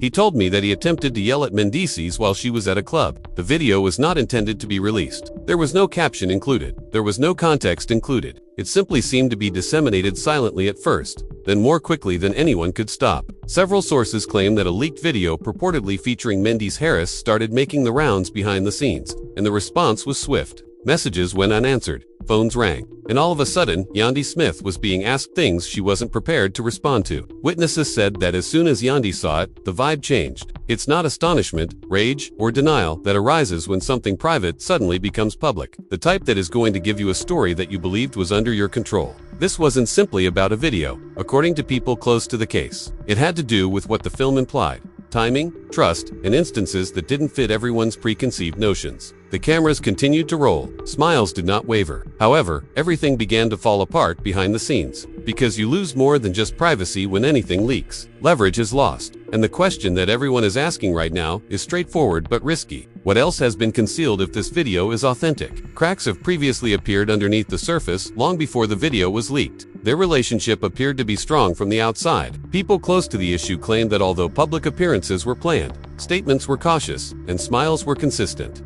He told me that he attempted to yell at Mendeecees while she was at a club. The video was not intended to be released. There was no caption included. There was no context included. It simply seemed to be disseminated silently at first, then more quickly than anyone could stop. Several sources claim that a leaked video purportedly featuring Mendeecees Harris started making the rounds behind the scenes, and the response was swift. Messages went unanswered, phones rang, and all of a sudden, Yandy Smith was being asked things she wasn't prepared to respond to. Witnesses said that as soon as Yandy saw it, the vibe changed. It's not astonishment, rage, or denial that arises when something private suddenly becomes public, the type that is going to give you a story that you believed was under your control. This wasn't simply about a video, according to people close to the case. It had to do with what the film implied: timing, trust, and instances that didn't fit everyone's preconceived notions. The cameras continued to roll. Smiles did not waver. However, everything began to fall apart behind the scenes. Because you lose more than just privacy when anything leaks. Leverage is lost. And the question that everyone is asking right now is straightforward but risky. What else has been concealed if this video is authentic? Cracks have previously appeared underneath the surface long before the video was leaked. Their relationship appeared to be strong from the outside. People close to the issue claimed that although public appearances were planned, statements were cautious, and smiles were consistent.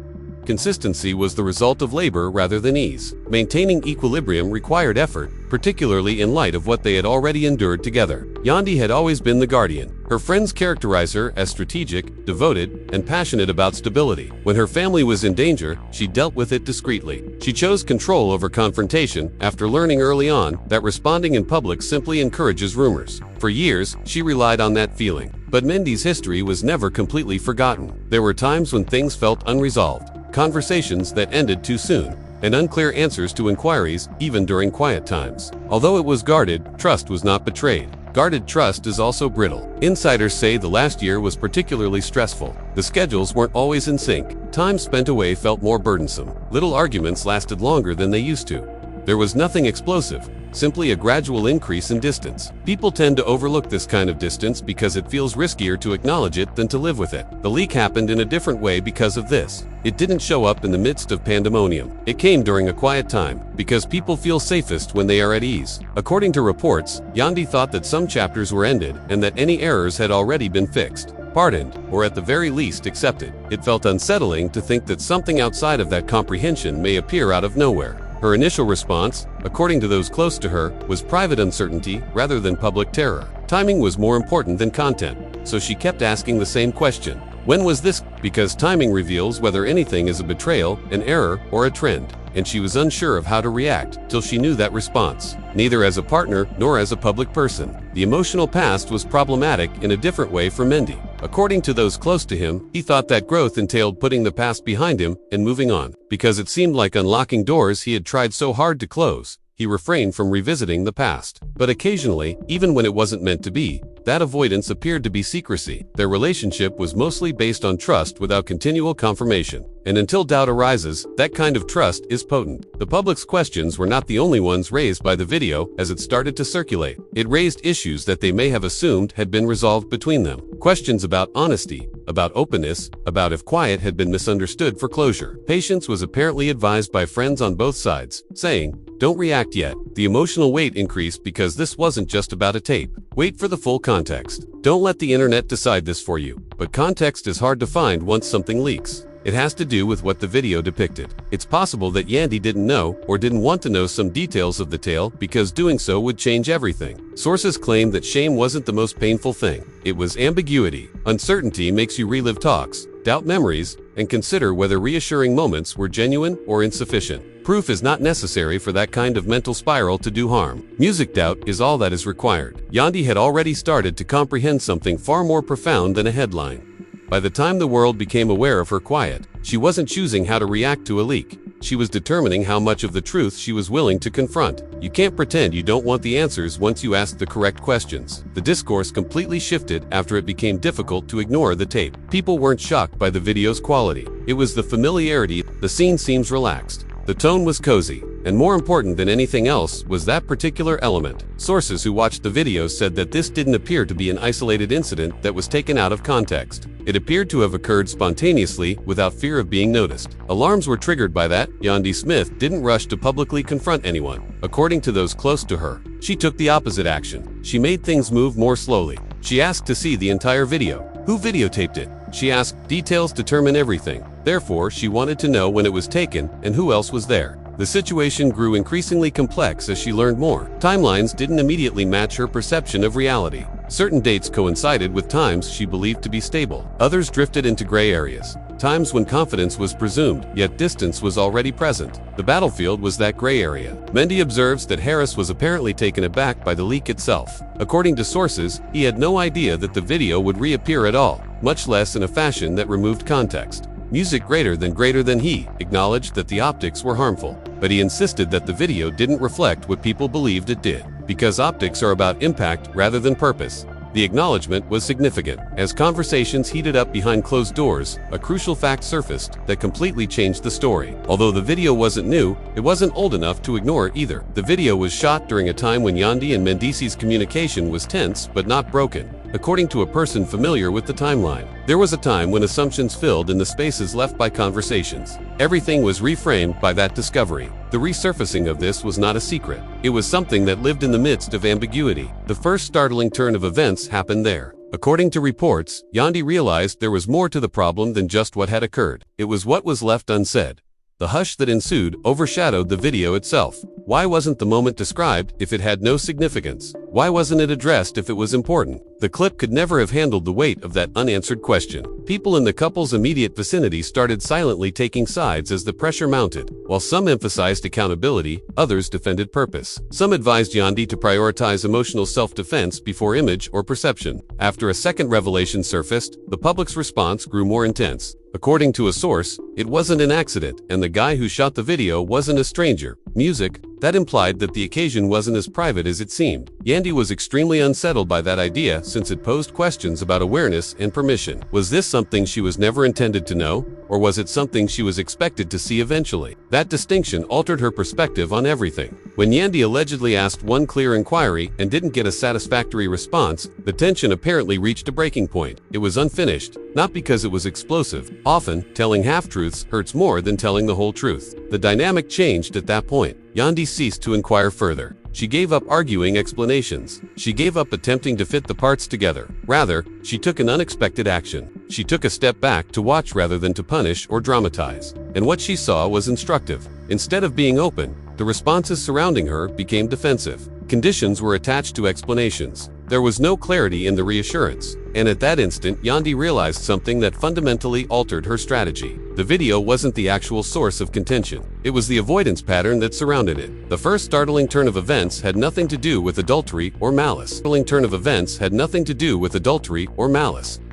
Consistency was the result of labor rather than ease. Maintaining equilibrium required effort, particularly in light of what they had already endured together. Yandy had always been the guardian. Her friends characterized her as strategic, devoted, and passionate about stability. When her family was in danger, she dealt with it discreetly. She chose control over confrontation after learning early on that responding in public simply encourages rumors. For years, she relied on that feeling. But Mendeecees' history was never completely forgotten. There were times when things felt unresolved. Conversations that ended too soon, and unclear answers to inquiries even during quiet times. Although it was guarded, trust was not betrayed. Guarded trust is also brittle. Insiders say the last year was particularly stressful. The schedules weren't always in sync. Time spent away felt more burdensome. Little arguments lasted longer than they used to. There was nothing explosive, simply a gradual increase in distance. People tend to overlook this kind of distance because it feels riskier to acknowledge it than to live with it. The leak happened in a different way because of this. It didn't show up in the midst of pandemonium. It came during a quiet time, because people feel safest when they are at ease. According to reports, Yandy thought that some chapters were ended and that any errors had already been fixed, pardoned, or at the very least accepted. It felt unsettling to think that something outside of that comprehension may appear out of nowhere. Her initial response, according to those close to her, was private uncertainty rather than public terror. Timing was more important than content, so she kept asking the same question. When was this? Because timing reveals whether anything is a betrayal, an error, or a trend, and she was unsure of how to react till she knew that response. Neither as a partner nor as a public person. The emotional past was problematic in a different way for Mendy. According to those close to him, he thought that growth entailed putting the past behind him and moving on. Because it seemed like unlocking doors he had tried so hard to close, he refrained from revisiting the past. But occasionally, even when it wasn't meant to be, that avoidance appeared to be secrecy. Their relationship was mostly based on trust without continual confirmation. And until doubt arises, that kind of trust is potent. The public's questions were not the only ones raised by the video as it started to circulate. It raised issues that they may have assumed had been resolved between them. Questions about honesty, about openness, about if quiet had been misunderstood for closure. Patience was apparently advised by friends on both sides, saying, "Don't react yet." The emotional weight increased because this wasn't just about a tape. Wait for the full context. Don't let the internet decide this for you. But context is hard to find once something leaks. It has to do with what the video depicted. It's possible that Yandy didn't know or didn't want to know some details of the tale because doing so would change everything. Sources claim that shame wasn't the most painful thing. It was ambiguity. Uncertainty makes you relive talks, doubt memories, and consider whether reassuring moments were genuine or insufficient. Proof is not necessary for that kind of mental spiral to do harm. Music doubt is all that is required. Yandy had already started to comprehend something far more profound than a headline. By the time the world became aware of her quiet, she wasn't choosing how to react to a leak. She was determining how much of the truth she was willing to confront. You can't pretend you don't want the answers once you ask the correct questions. The discourse completely shifted after it became difficult to ignore the tape. People weren't shocked by the video's quality. It was the familiarity. The scene seems relaxed. The tone was cozy, and more important than anything else was that particular element. Sources who watched the video said that this didn't appear to be an isolated incident that was taken out of context. It appeared to have occurred spontaneously without fear of being noticed. Alarms were triggered by that. Yandy Smith didn't rush to publicly confront anyone. According to those close to her, she took the opposite action. She made things move more slowly. She asked to see the entire video. Who videotaped it? She asked. Details determine everything. Therefore, she wanted to know when it was taken and who else was there. The situation grew increasingly complex as she learned more. Timelines didn't immediately match her perception of reality. Certain dates coincided with times she believed to be stable. Others drifted into gray areas. Times when confidence was presumed, yet distance was already present. The battlefield was that gray area. Mendy observes that Harris was apparently taken aback by the leak itself. According to sources, he had no idea that the video would reappear at all, much less in a fashion that removed context. Music greater than he acknowledged that the optics were harmful, but he insisted that the video didn't reflect what people believed it did, because optics are about impact rather than purpose. The acknowledgement was significant. As conversations heated up behind closed doors, a crucial fact surfaced that completely changed the story. Although the video wasn't new, it wasn't old enough to ignore it either. The video was shot during a time when Yandy and Mendeecees' communication was tense but not broken. According to a person familiar with the timeline, there was a time when assumptions filled in the spaces left by conversations. Everything was reframed by that discovery. The resurfacing of this was not a secret. It was something that lived in the midst of ambiguity. The first startling turn of events happened there. According to reports, Yandy realized there was more to the problem than just what had occurred. It was what was left unsaid. The hush that ensued overshadowed the video itself. Why wasn't the moment described if it had no significance? Why wasn't it addressed if it was important? The clip could never have handled the weight of that unanswered question. People in the couple's immediate vicinity started silently taking sides as the pressure mounted. While some emphasized accountability, others defended purpose. Some advised Yandy to prioritize emotional self-defense before image or perception. After a second revelation surfaced, the public's response grew more intense. According to a source, it wasn't an accident, and the guy who shot the video wasn't a stranger. Music, that implied that the occasion wasn't as private as it seemed. Yandy was extremely unsettled by that idea since it posed questions about awareness and permission. Was this something she was never intended to know, or was it something she was expected to see eventually? That distinction altered her perspective on everything. When Yandy allegedly asked one clear inquiry and didn't get a satisfactory response, the tension apparently reached a breaking point. It was unfinished, not because it was explosive. Often, telling half-truths hurts more than telling the whole truth. The dynamic changed at that point. Yandy ceased to inquire further. She gave up arguing explanations. She gave up attempting to fit the parts together. Rather, she took an unexpected action. She took a step back to watch rather than to punish or dramatize. And what she saw was instructive. Instead of being open, the responses surrounding her became defensive. Conditions were attached to explanations. There was no clarity in the reassurance. And at that instant, Yandy realized something that fundamentally altered her strategy. The video wasn't the actual source of contention. It was the avoidance pattern that surrounded it. The first startling turn of events had nothing to do with adultery or malice.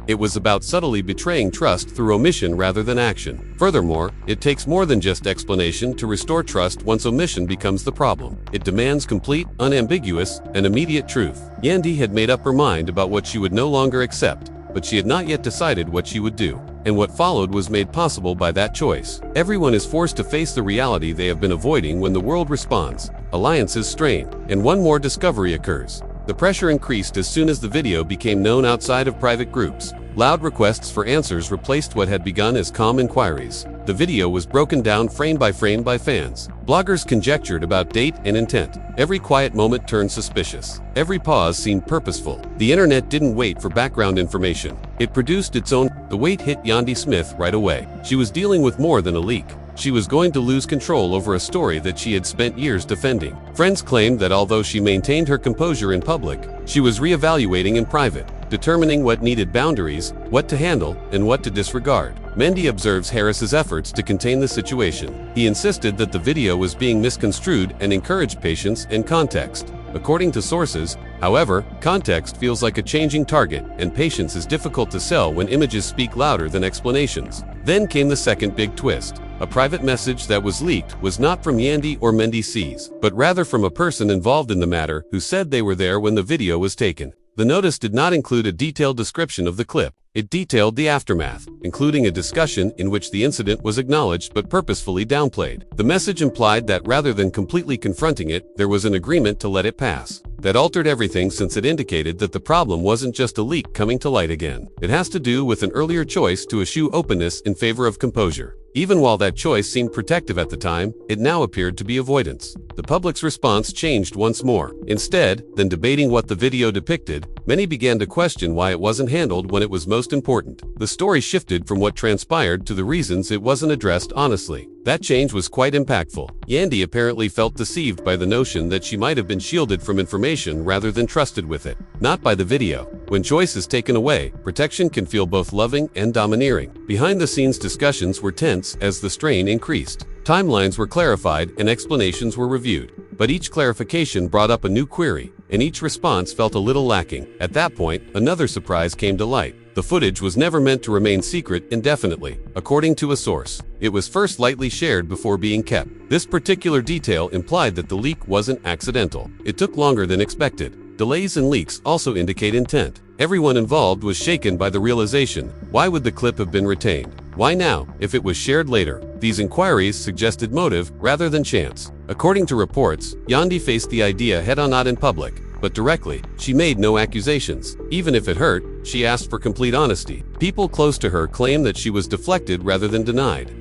It was about subtly betraying trust through omission rather than action. Furthermore, it takes more than just explanation to restore trust once omission becomes the problem. It demands complete, unambiguous, and immediate truth. Yandy had made up her mind about what she would no longer accept, but she had not yet decided what she would do. And what followed was made possible by that choice. Everyone is forced to face the reality they have been avoiding when the world responds. Alliances strain, and one more discovery occurs. The pressure increased as soon as the video became known outside of private groups. Loud requests for answers replaced what had begun as calm inquiries. The video was broken down frame by fans. Bloggers conjectured about date and intent. Every quiet moment turned suspicious. Every pause seemed purposeful. The internet didn't wait for background information. It produced its own. The weight hit Yandy Smith right away. She was dealing with more than a leak. She was going to lose control over a story that she had spent years defending. Friends claimed that although she maintained her composure in public, she was reevaluating in private, determining what needed boundaries, what to handle, and what to disregard. Mendy observes Harris's efforts to contain the situation. He insisted that the video was being misconstrued and encouraged patience and context. According to sources, however, context feels like a changing target, and patience is difficult to sell when images speak louder than explanations. Then came the second big twist. A private message that was leaked was not from Yandy or Mendeecees, but rather from a person involved in the matter who said they were there when the video was taken. The notice did not include a detailed description of the clip. It detailed the aftermath, including a discussion in which the incident was acknowledged but purposefully downplayed. The message implied that rather than completely confronting it, there was an agreement to let it pass. That altered everything since it indicated that the problem wasn't just a leak coming to light again. It has to do with an earlier choice to eschew openness in favor of composure. Even while that choice seemed protective at the time, it now appeared to be avoidance. The public's response changed once more. Instead than debating what the video depicted, many began to question why it wasn't handled when it was most important. The story shifted from what transpired to the reasons it wasn't addressed honestly. That change was quite impactful. Yandy apparently felt deceived by the notion that she might have been shielded from information rather than trusted with it, not by the video. When choice is taken away, protection can feel both loving and domineering. Behind-the-scenes discussions were tense as the strain increased. Timelines were clarified and explanations were reviewed, but each clarification brought up a new query, and each response felt a little lacking. At that point, another surprise came to light. The footage was never meant to remain secret indefinitely, according to a source. It was first lightly shared before being kept. This particular detail implied that the leak wasn't accidental. It took longer than expected. Delays in leaks also indicate intent. Everyone involved was shaken by the realization, why would the clip have been retained? Why now, if it was shared later? These inquiries suggested motive rather than chance. According to reports, Yandy faced the idea head-on, not in public, but directly. She made no accusations. Even if it hurt, she asked for complete honesty. People close to her claim that she was deflected rather than denied.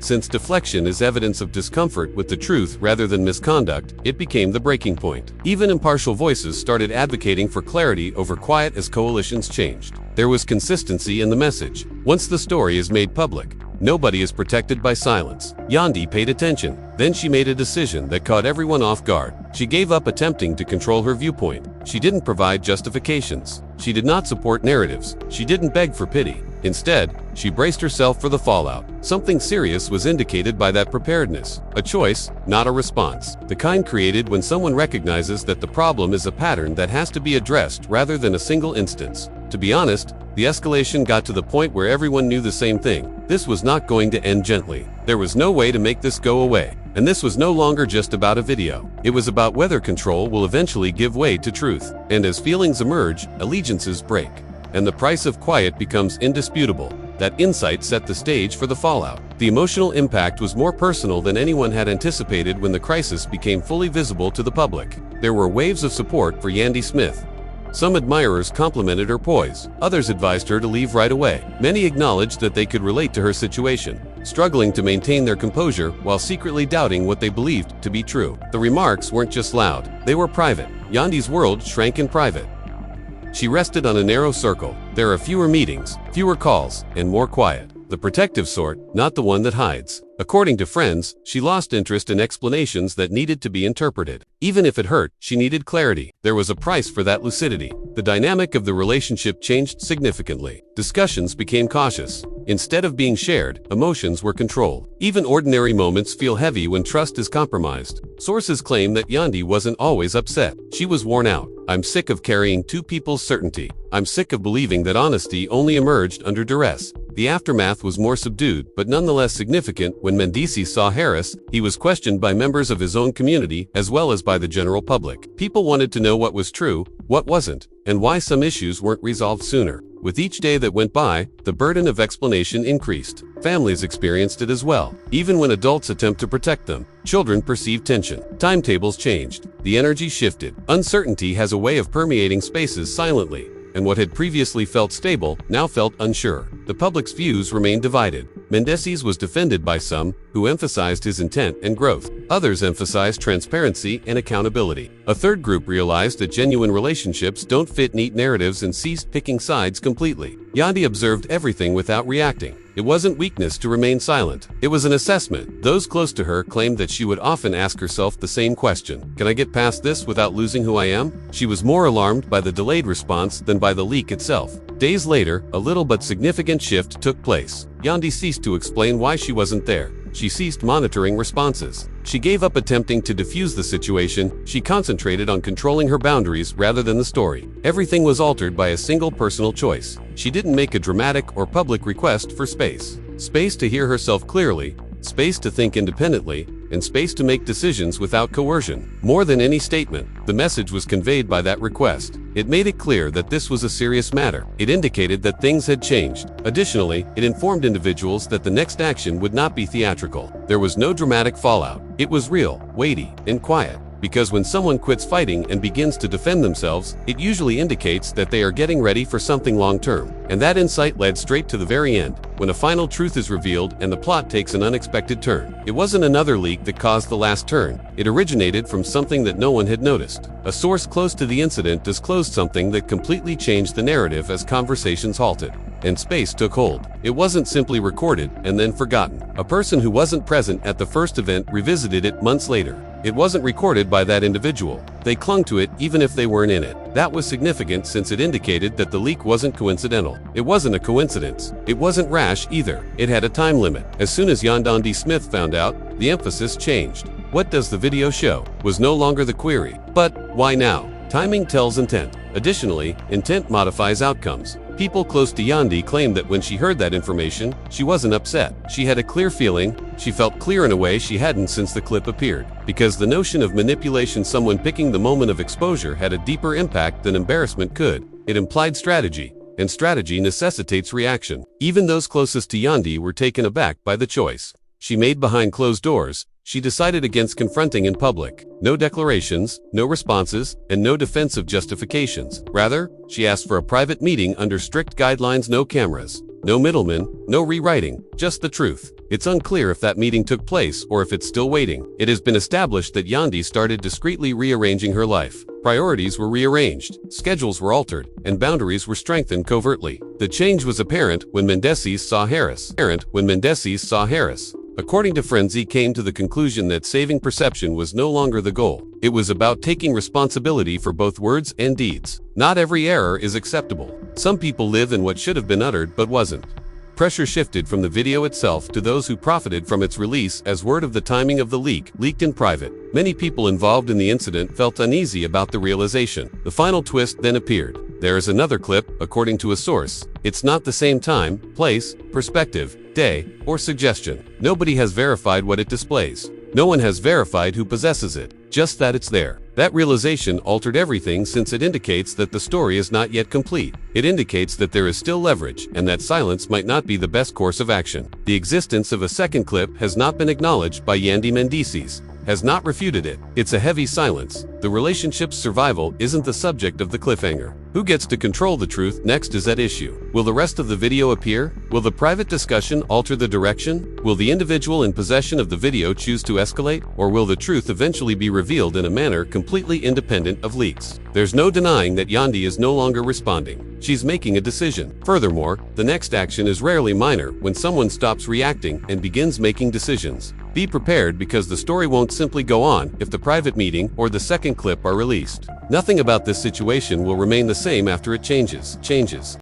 Since deflection is evidence of discomfort with the truth rather than misconduct, it became the breaking point. Even impartial voices started advocating for clarity over quiet as coalitions changed. There was consistency in the message. Once the story is made public, nobody is protected by silence. Yandy paid attention. Then she made a decision that caught everyone off guard. She gave up attempting to control her viewpoint. She didn't provide justifications. She did not support narratives. She didn't beg for pity. Instead, she braced herself for the fallout. Something serious was indicated by that preparedness. A choice, not a response. The kind created when someone recognizes that the problem is a pattern that has to be addressed rather than a single instance. To be honest, the escalation got to the point where everyone knew the same thing. This was not going to end gently. There was no way to make this go away. And this was no longer just about a video. It was about whether control will eventually give way to truth. And as feelings emerge, allegiances break. And the price of quiet becomes indisputable. That insight set the stage for the fallout. The emotional impact was more personal than anyone had anticipated when the crisis became fully visible to the public. There were waves of support for Yandy Smith. Some admirers complimented her poise. Others advised her to leave right away. Many acknowledged that they could relate to her situation, struggling to maintain their composure while secretly doubting what they believed to be true. The remarks weren't just loud, they were private. Yandy's world shrank in private. She rested on a narrow circle. There are fewer meetings, fewer calls, and more quiet. The protective sort, not the one that hides. According to friends, she lost interest in explanations that needed to be interpreted. Even if it hurt, she needed clarity. There was a price for that lucidity. The dynamic of the relationship changed significantly. Discussions became cautious. Instead of being shared, emotions were controlled. Even ordinary moments feel heavy when trust is compromised. Sources claim that Yandy wasn't always upset. She was worn out. "I'm sick of carrying two people's certainty. I'm sick of believing that honesty only emerged under duress." The aftermath was more subdued, but nonetheless significant. When Mendeecees saw Harris, he was questioned by members of his own community as well as by the general public. People wanted to know what was true, what wasn't, and why some issues weren't resolved sooner. With each day that went by, the burden of explanation increased. Families experienced it as well. Even when adults attempt to protect them, children perceive tension. Timetables changed. The energy shifted. Uncertainty has a way of permeating spaces silently, and what had previously felt stable now felt unsure. The public's views remained divided. Mendeecees was defended by some, who emphasized his intent and growth. Others emphasized transparency and accountability. A third group realized that genuine relationships don't fit neat narratives and ceased picking sides completely. Yandy observed everything without reacting. It wasn't weakness to remain silent. It was an assessment. Those close to her claimed that she would often ask herself the same question. Can I get past this without losing who I am? She was more alarmed by the delayed response than by the leak itself. Days later, a little but significant shift took place. Yandy ceased to explain why she wasn't there. She ceased monitoring responses. She gave up attempting to diffuse the situation. She concentrated on controlling her boundaries rather than the story. Everything was altered by a single personal choice. She didn't make a dramatic or public request for space. Space to hear herself clearly, space to think independently, and space to make decisions without coercion. More than any statement, the message was conveyed by that request. It made it clear that this was a serious matter. It indicated that things had changed. Additionally, it informed individuals that the next action would not be theatrical. There was no dramatic fallout. It was real, weighty, and quiet. because when someone quits fighting and begins to defend themselves, it usually indicates that they are getting ready for something long-term. And that insight led straight to the very end, when a final truth is revealed and the plot takes an unexpected turn. It wasn't another leak that caused the last turn. It originated from something that no one had noticed. A source close to the incident disclosed something that completely changed the narrative as conversations halted and space took hold. It wasn't simply recorded and then forgotten. A person who wasn't present at the first event revisited it months later. It wasn't recorded by that individual. They clung to it even if they weren't in it. That was significant since it indicated that the leak wasn't coincidental. It wasn't a coincidence. It wasn't rash either. It had a time limit. As soon as Yandy Smith found out, the emphasis changed. What does the video show? Was no longer the query. But why now? Timing tells intent. Additionally, intent modifies outcomes. People close to Yandy claimed that when she heard that information, she wasn't upset. She had a clear feeling. She felt clear in a way she hadn't since the clip appeared. Because the notion of manipulation, someone picking the moment of exposure, had a deeper impact than embarrassment could. It implied strategy, and strategy necessitates reaction. Even those closest to Yandy were taken aback by the choice she made behind closed doors. She decided against confronting in public. No declarations, no responses, and no defensive justifications. Rather, she asked for a private meeting under strict guidelines, no cameras, no middlemen, no rewriting, just the truth. It's unclear if that meeting took place or if it's still waiting. It has been established that Yandy started discreetly rearranging her life. Priorities were rearranged, schedules were altered, and boundaries were strengthened covertly. The change was apparent when Mendeecees saw Harris. According to Frenzy, came to the conclusion that saving perception was no longer the goal. It was about taking responsibility for both words and deeds. Not every error is acceptable. Some people live in what should have been uttered but wasn't. Pressure shifted from the video itself to those who profited from its release as word of the timing of the leak leaked in private. Many people involved in the incident felt uneasy about the realization. The final twist then appeared. There is another clip, according to a source. It's not the same time, place, perspective, day, or suggestion. Nobody has verified what it displays. No one has verified who possesses it, just that it's there. That realization altered everything since it indicates that the story is not yet complete. It indicates that there is still leverage and that silence might not be the best course of action. The existence of a second clip has not been acknowledged by Yandy Mendeecees, has not refuted it. It's a heavy silence. The relationship's survival isn't the subject of the cliffhanger. Who gets to control the truth next is at issue. Will the rest of the video appear? Will the private discussion alter the direction? Will the individual in possession of the video choose to escalate? Or will the truth eventually be revealed in a manner completely independent of leaks? There's no denying that Yandy is no longer responding. She's making a decision. Furthermore, the next action is rarely minor when someone stops reacting and begins making decisions. Be prepared, because the story won't simply go on if the private meeting or the second clip are released. Nothing about this situation will remain the same after it changes.